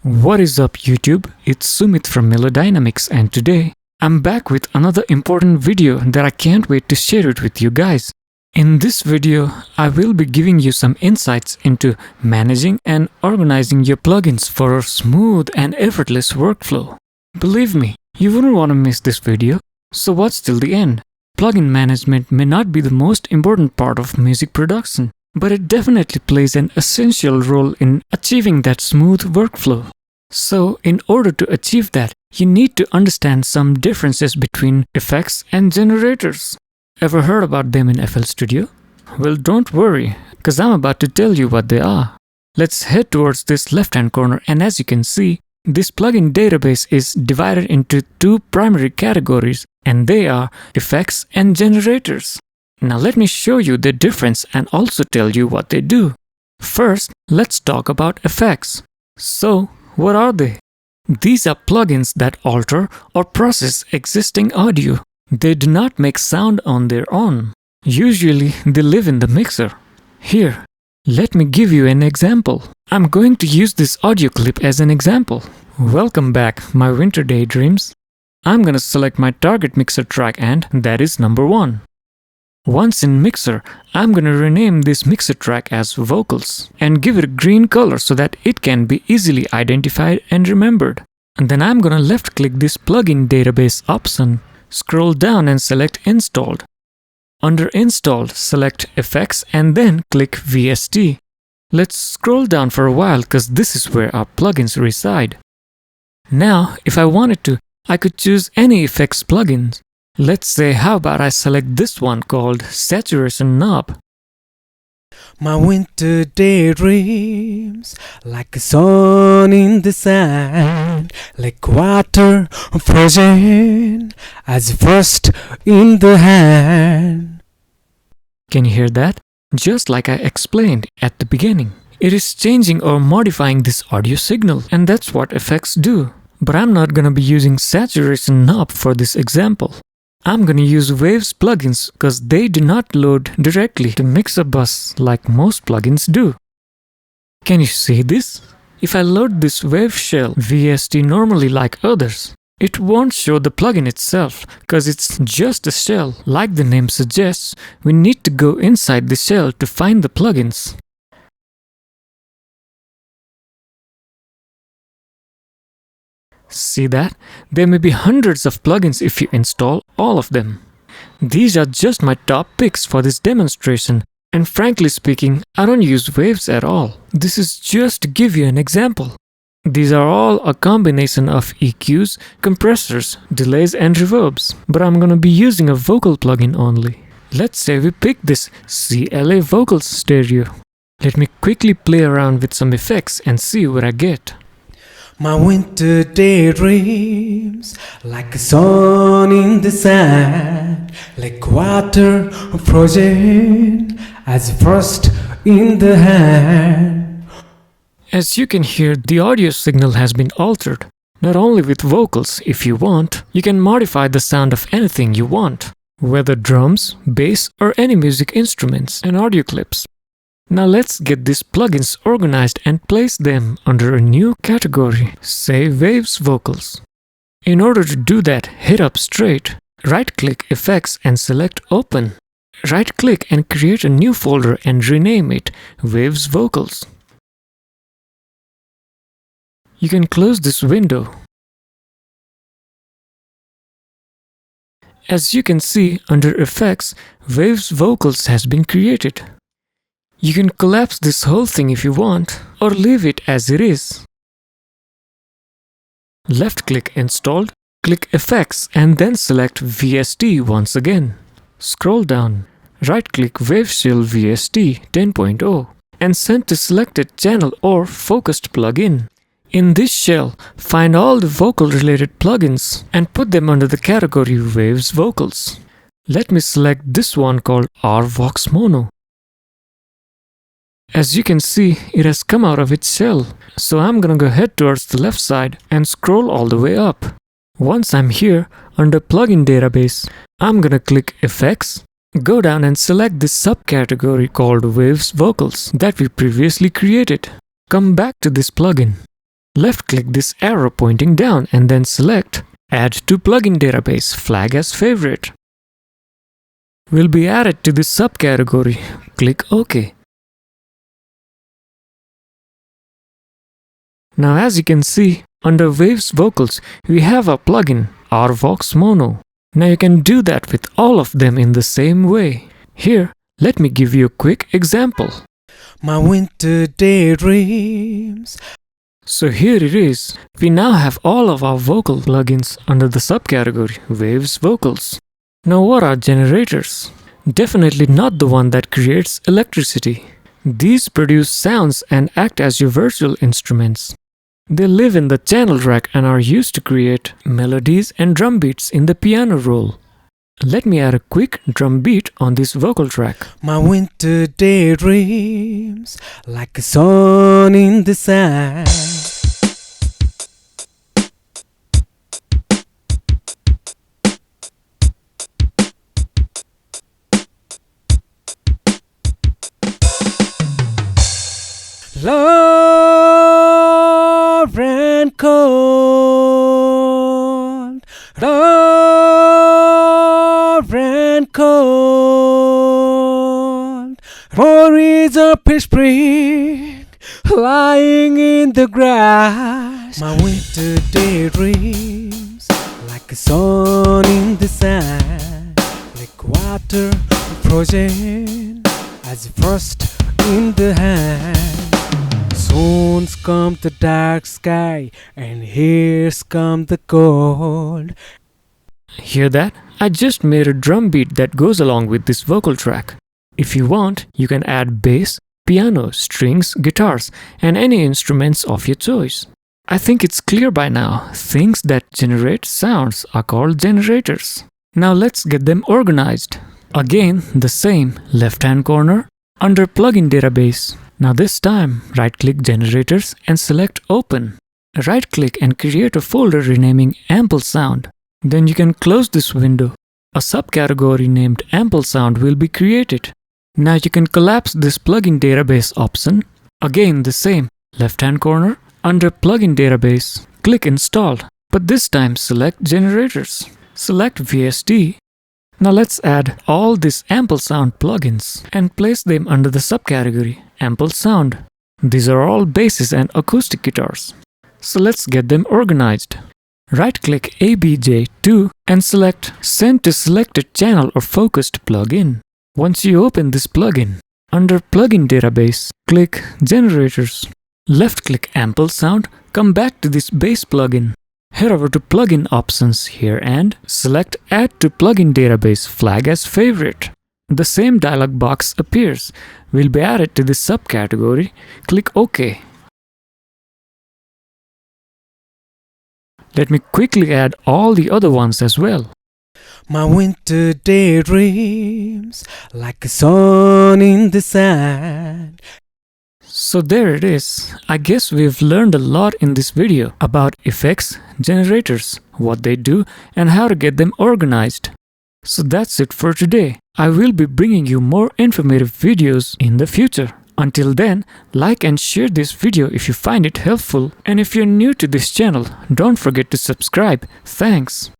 What is up YouTube? It's Sumit from Melodynamics, and today I'm back with another important video that I can't wait to share it with you guys. In this video, I will be giving you some insights into managing and organizing your plugins for a smooth and effortless workflow. Believe me, you wouldn't want to miss this video, so watch till the end. Plugin management may not be the most important part of music production, but it definitely plays an essential role in achieving that smooth workflow. So, in order to achieve that, you need to understand some differences between effects and generators. Ever heard about them in FL Studio? Well, don't worry, cause I'm about to tell you what they are. Let's head towards this left-hand corner, and as you can see, this plugin database is divided into two primary categories, and they are effects and generators. Now let me show you the difference and also tell you what they do. First, let's talk about effects. So, what are they? These are plugins that alter or process existing audio. They do not make sound on their own. Usually, they live in the mixer. Here, let me give you an example. I'm going to use this audio clip as an example. Welcome back, my winter daydreams. I'm gonna select my target mixer track, and that is number 1. Once in Mixer, I'm gonna rename this mixer track as Vocals and give it a green color so that it can be easily identified and remembered. And then I'm gonna left click this plugin database option, scroll down and select Installed. Under Installed, select Effects and then click VST. Let's scroll down for a while cause this is where our plugins reside. Now, if I wanted to, I could choose any effects plugins. Let's say, how about I select this one called Saturation Knob. My winter daydreams, like a sun in the sand, like water frozen as frost in the hand. Can you hear that? Just like I explained at the beginning. It is changing or modifying this audio signal, and that's what effects do. But I'm not gonna be using Saturation Knob for this example. I'm gonna use Waves plugins because they do not load directly to Mixer Bus like most plugins do. Can you see this? If I load this Wave shell VST normally like others, it won't show the plugin itself because it's just a shell. Like the name suggests, we need to go inside the shell to find the plugins. See that? There may be hundreds of plugins if you install all of them. These are just my top picks for this demonstration, and frankly speaking, I don't use Waves at all. This is just to give you an example. These are all a combination of EQs, compressors, delays and reverbs, but I'm gonna be using a vocal plugin only. Let's say we pick this CLA Vocals Stereo. Let me quickly play around with some effects and see what I get. My winter daydreams, like a sun in the sand, like water frozen as frost in the hand. As you can hear, the audio signal has been altered. Not only with vocals, if you want, you can modify the sound of anything you want, whether drums, bass, or any music instruments and audio clips. Now let's get these plugins organized and place them under a new category, say Waves Vocals. In order to do that, hit up straight, right-click Effects and select Open. Right-click and create a new folder and rename it Waves Vocals. You can close this window. As you can see, under Effects, Waves Vocals has been created. You can collapse this whole thing if you want, or leave it as it is. Left-click Installed, click Effects and then select VST once again. Scroll down, right-click Waveshell VST 10.0 and send to selected channel or focused plugin. In this shell, find all the vocal-related plugins and put them under the category Waves Vocals. Let me select this one called RVox Mono. As you can see, it has come out of its shell, so I'm gonna go head towards the left side and scroll all the way up. Once I'm here, under Plugin Database, I'm gonna click Effects, go down and select this subcategory called Waves Vocals that we previously created. Come back to this plugin. Left-click this arrow pointing down and then select Add to Plugin Database, flag as favorite. Will be added to this subcategory. Click OK. Now as you can see, under Waves Vocals, we have a plugin, RVox Mono. Now you can do that with all of them in the same way. Here, let me give you a quick example. My winter daydreams. So here it is. We now have all of our vocal plugins under the subcategory Waves Vocals. Now what are generators? Definitely not the one that creates electricity. These produce sounds and act as your virtual instruments. They live in the channel rack and are used to create melodies and drum beats in the piano roll. Let me add a quick drum beat on this vocal track. My winter daydreams, like a sun in the sand. Love and cold, love and cold. Memories of pitch spring lying in the grass. My winter daydreams, like a sun in the sand, like water frozen as frost in the hand. Soon's come the dark sky, and here's come the cold. Hear that? I just made a drum beat that goes along with this vocal track. If you want, you can add bass, piano, strings, guitars, and any instruments of your choice. I think it's clear by now. Things that generate sounds are called generators. Now let's get them organized. Again, the same left-hand corner under Plugin Database. Now this time, right-click Generators and select Open. Right-click and create a folder renaming Ample Sound. Then you can close this window. A subcategory named Ample Sound will be created. Now you can collapse this Plugin Database option. Again the same, left-hand corner, under Plugin Database, click Install. But this time select Generators. Select VST. Now let's add all these Ample Sound plugins and place them under the subcategory Ample Sound. These are all basses and acoustic guitars. So let's get them organized. Right-click ABJ2 and select Send to Selected Channel or Focused Plugin. Once you open this plugin, under Plugin Database, click Generators. Left-click Ample Sound, come back to this bass plugin. Head over to Plugin Options here and select Add to Plugin Database, flag as favorite. The same dialog box appears. Will be added to this subcategory. Click OK. Let me quickly add all the other ones as well. My winter daydreams, like a sun in the sand. So there it is. I guess we've learned a lot in this video about effects, generators, what they do, and how to get them organized. So that's it for today. I will be bringing you more informative videos in the future. Until then, like and share this video if you find it helpful, and if you're new to this channel, don't forget to subscribe. Thanks.